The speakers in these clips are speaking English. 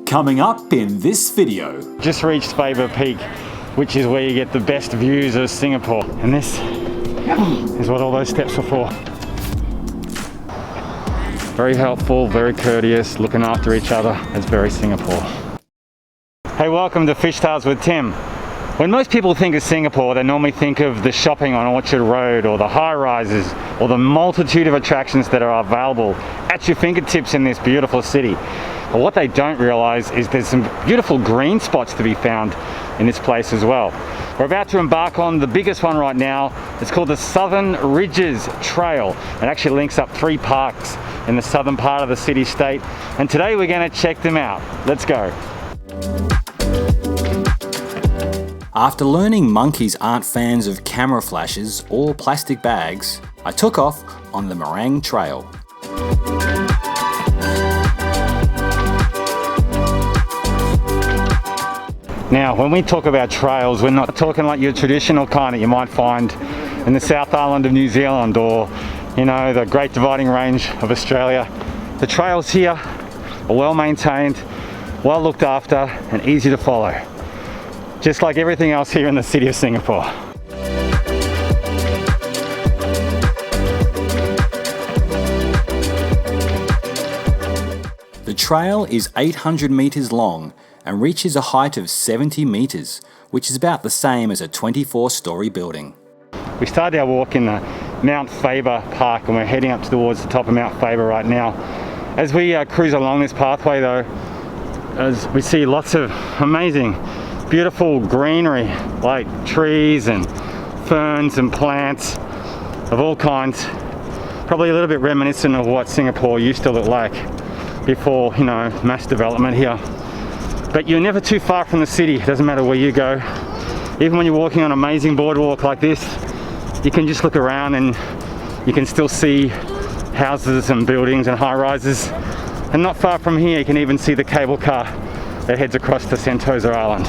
Coming up in this video. Just reached Faber Peak, which is where you get the best views of Singapore. And this is what all those steps are for. Very helpful, very courteous, looking after each other. It's very Singapore. Hey, welcome to Fish Tales with Tim. When most people think of Singapore, they normally think of the shopping on Orchard Road or the high-rises or the multitude of attractions that are available at your fingertips in this beautiful city. But what they don't realise is there's some beautiful green spots to be found in this place as well. We're about to embark on the biggest one right now. It's called the Southern Ridges Trail. It actually links up 3 parks in the southern part of the city-state. And today we're going to check them out. Let's go. After learning monkeys aren't fans of camera flashes or plastic bags, I took off on the Meringue Trail. Now, when we talk about trails, we're not talking like your traditional kind that you might find in the South Island of New Zealand or, you know, the Great Dividing Range of Australia. The trails here are well maintained, well looked after, and easy to follow. Just like everything else here in the city of Singapore. The trail is 800 metres long and reaches a height of 70 metres, which is about the same as a 24-storey building. We started our walk in the Mount Faber Park and we're heading up towards the top of Mount Faber right now. As we cruise along this pathway though, as we see lots of amazing beautiful greenery, like trees and ferns and plants of all kinds. Probably a little bit reminiscent of what Singapore used to look like before, you know, mass development here. But you're never too far from the city. It doesn't matter where you go. Even when you're walking on an amazing boardwalk like this, you can just look around and you can still see houses and buildings and high-rises. And not far from here, you can even see the cable car that heads across to Sentosa Island.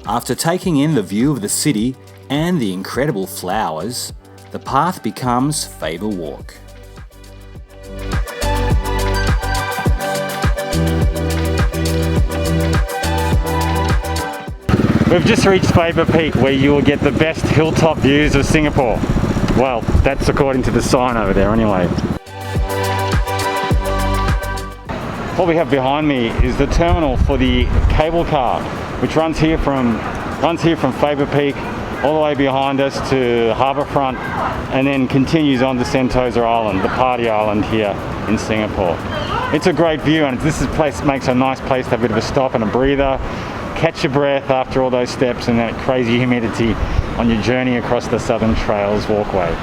After taking in the view of the city and the incredible flowers, the path becomes Faber Walk. We've just reached Faber Peak, where you will get the best hilltop views of Singapore. Well, that's according to the sign over there anyway. What we have behind me is the terminal for the cable car, which runs here from Faber Peak all the way behind us to Harbourfront and then continues on to Sentosa Island, the party island here in Singapore. It's a great view, and this place makes a nice place to have a bit of a stop and a breather, catch your breath after all those steps and that crazy humidity on your journey across the Southern Trails walkway.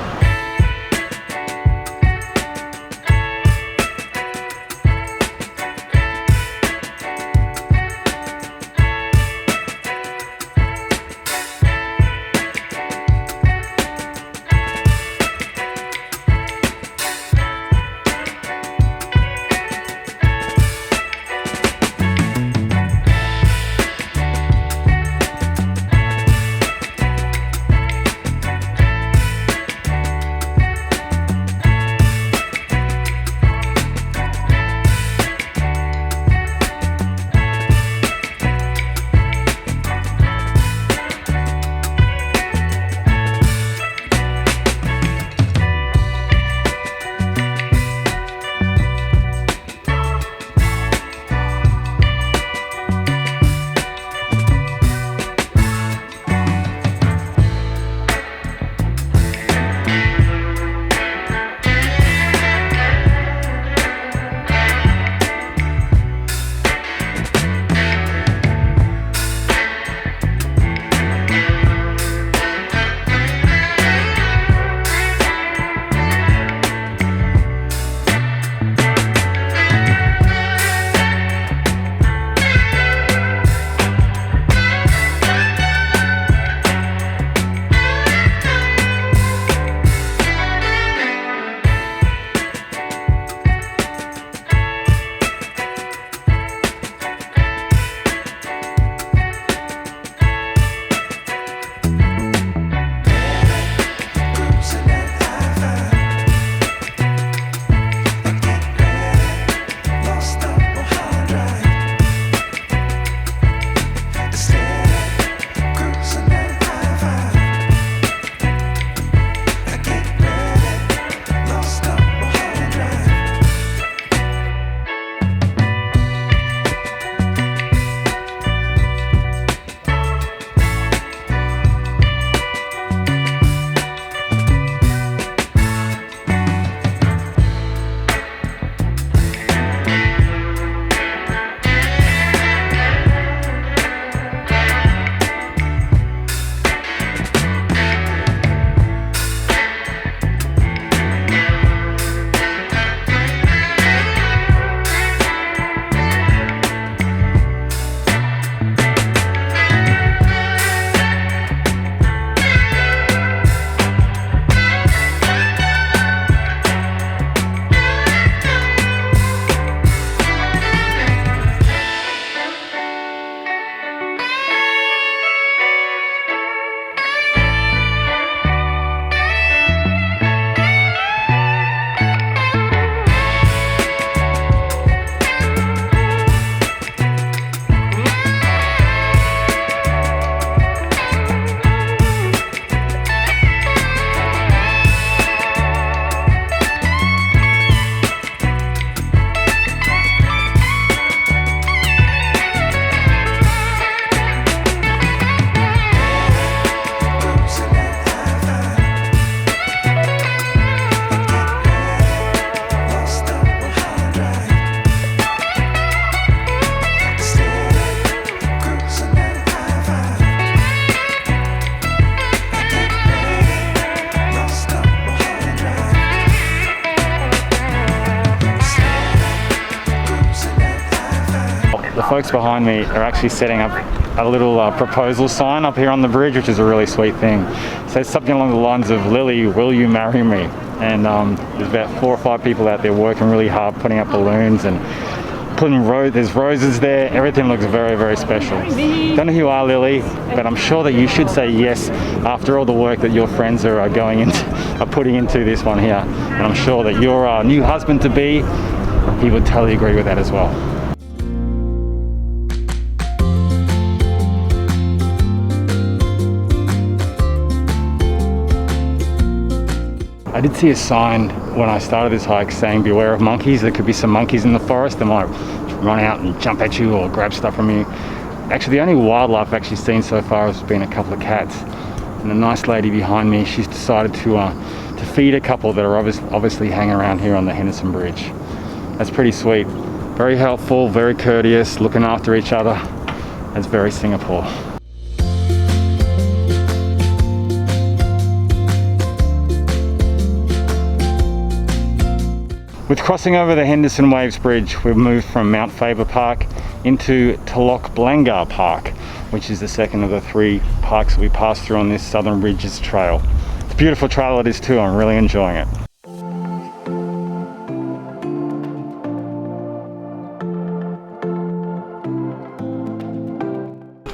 the folks behind me are actually setting up a little proposal sign up here on the bridge, which is a really sweet thing. It says something along the lines of, "Lily, will you marry me?" And there's about 4 or 5 people out there working really hard, putting up balloons and there's roses there. Everything looks very, very special. Don't know who you are, Lily, but I'm sure that you should say yes after all the work that your friends are putting into this one here. And I'm sure that your new husband-to-be, he would totally agree with that as well. I did see a sign when I started this hike saying beware of monkeys. There could be some monkeys in the forest that might run out and jump at you or grab stuff from you. Actually, the only wildlife I've actually seen so far has been a couple of cats. And the nice lady behind me, she's decided to feed a couple that are obviously hanging around here on the Henderson Bridge. That's pretty sweet. Very helpful, very courteous, looking after each other. That's very Singapore. With crossing over the Henderson Waves Bridge, we've moved from Mount Faber Park into Telok Blangah Park, which is the second of the 3 parks that we passed through on this Southern Ridges Trail. It's a beautiful trail it is too, I'm really enjoying it.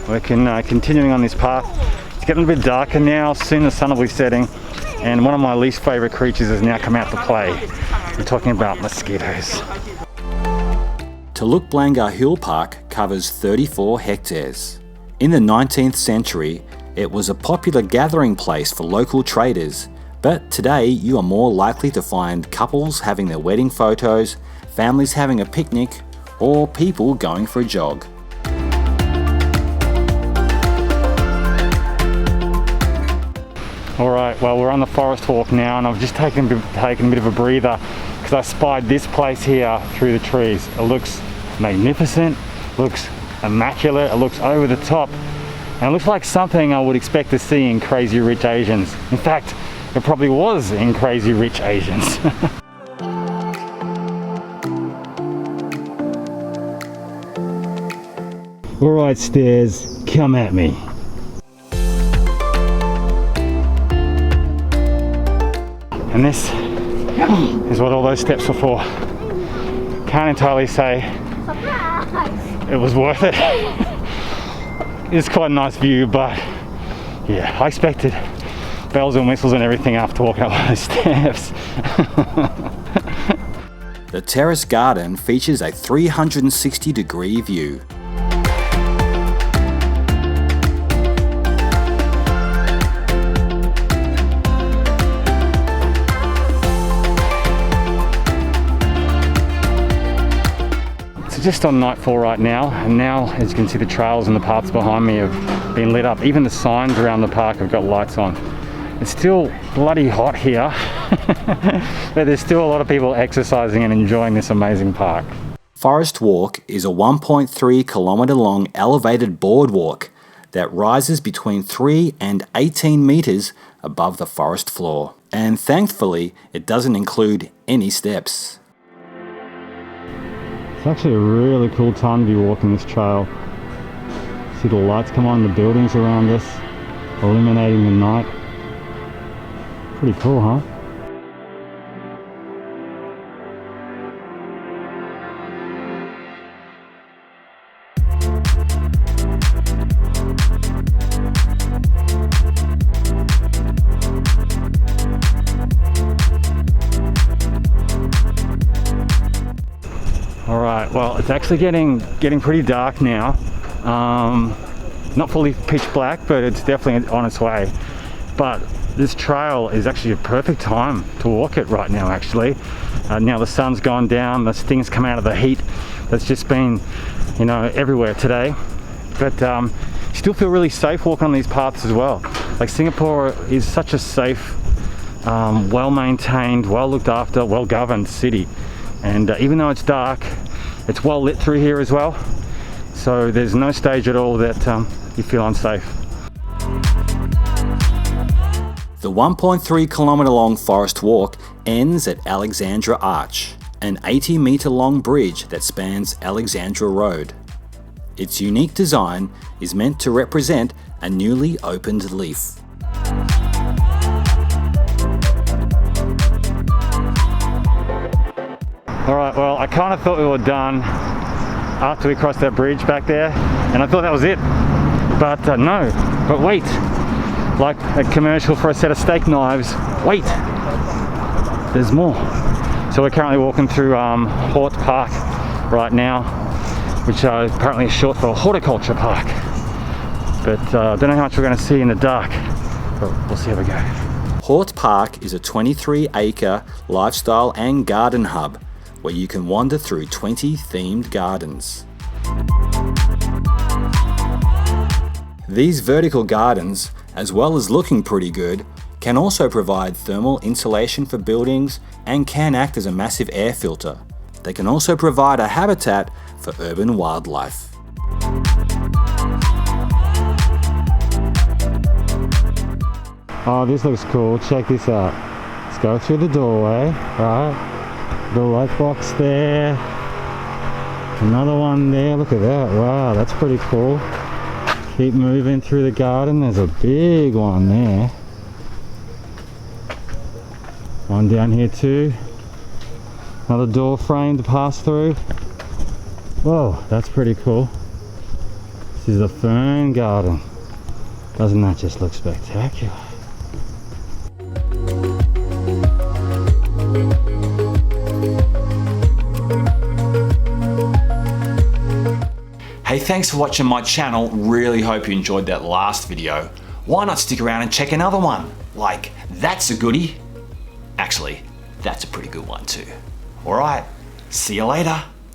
We're continuing on this path. It's getting a bit darker now, soon the sun will be setting, and one of my least favourite creatures has now come out to play. We're talking about mosquitoes. Telok Blangah Hill Park covers 34 hectares. In the 19th century, it was a popular gathering place for local traders, but today you are more likely to find couples having their wedding photos, families having a picnic, or people going for a jog. Alright, well, we're on the forest walk now, and I've just taken a bit of a breather because I spied this place here through the trees. It looks magnificent, looks immaculate, it looks over the top, and it looks like something I would expect to see in Crazy Rich Asians. In fact, it probably was in Crazy Rich Asians. Alright, stairs, come at me. And this is what all those steps were for. Can't entirely say it was worth it. It's quite a nice view, but yeah, I expected bells and whistles and everything after walking up those steps. The terrace garden features a 360-degree view. Just on nightfall right now, and now as you can see the trails and the paths behind me have been lit up. Even the signs around the park have got lights on. It's still bloody hot here, but there's still a lot of people exercising and enjoying this amazing park. Forest Walk is a 1.3 kilometre long elevated boardwalk that rises between 3 and 18 metres above the forest floor. And thankfully, it doesn't include any steps. It's actually a really cool time to be walking this trail. See the lights come on, the buildings around us, illuminating the night. Pretty cool, huh? Alright, well, it's actually getting pretty dark now. Not fully pitch black, but it's definitely on its way. But this trail is actually a perfect time to walk it right now, actually. Now the sun's gone down, the things come out of the heat that's just been, everywhere today. But still feel really safe walking on these paths as well. Like, Singapore is such a safe, well-maintained, well-looked after, well-governed city. And even though it's dark, it's well lit through here as well, so there's no stage at all that you feel unsafe. The 1.3 kilometre long forest walk ends at Alexandra Arch, an 80 metre long bridge that spans Alexandra Road. Its unique design is meant to represent a newly opened leaf. Alright, well, I kind of thought we were done after we crossed that bridge back there, and I thought that was it. But no, but wait. Like a commercial for a set of steak knives. Wait, there's more. So we're currently walking through Hort Park right now, which apparently is short for Horticulture Park. But I don't know how much we're going to see in the dark, but we'll see how we go. Hort Park is a 23-acre lifestyle and garden hub where you can wander through 20 themed gardens. These vertical gardens, as well as looking pretty good, can also provide thermal insulation for buildings and can act as a massive air filter. They can also provide a habitat for urban wildlife. Oh, this looks cool. Check this out. Let's go through the doorway, right? The light box there. Another one there. Look at that. Wow, that's pretty cool. Keep moving through the garden. There's a big one there. One down here too. Another door frame to pass through. Whoa, that's pretty cool. This is a fern garden. Doesn't that just look spectacular? Hey, thanks for watching my channel. Really hope you enjoyed that last video. Why not stick around and check another one? Like, that's a goodie. Actually, that's a pretty good one too. Alright, see you later.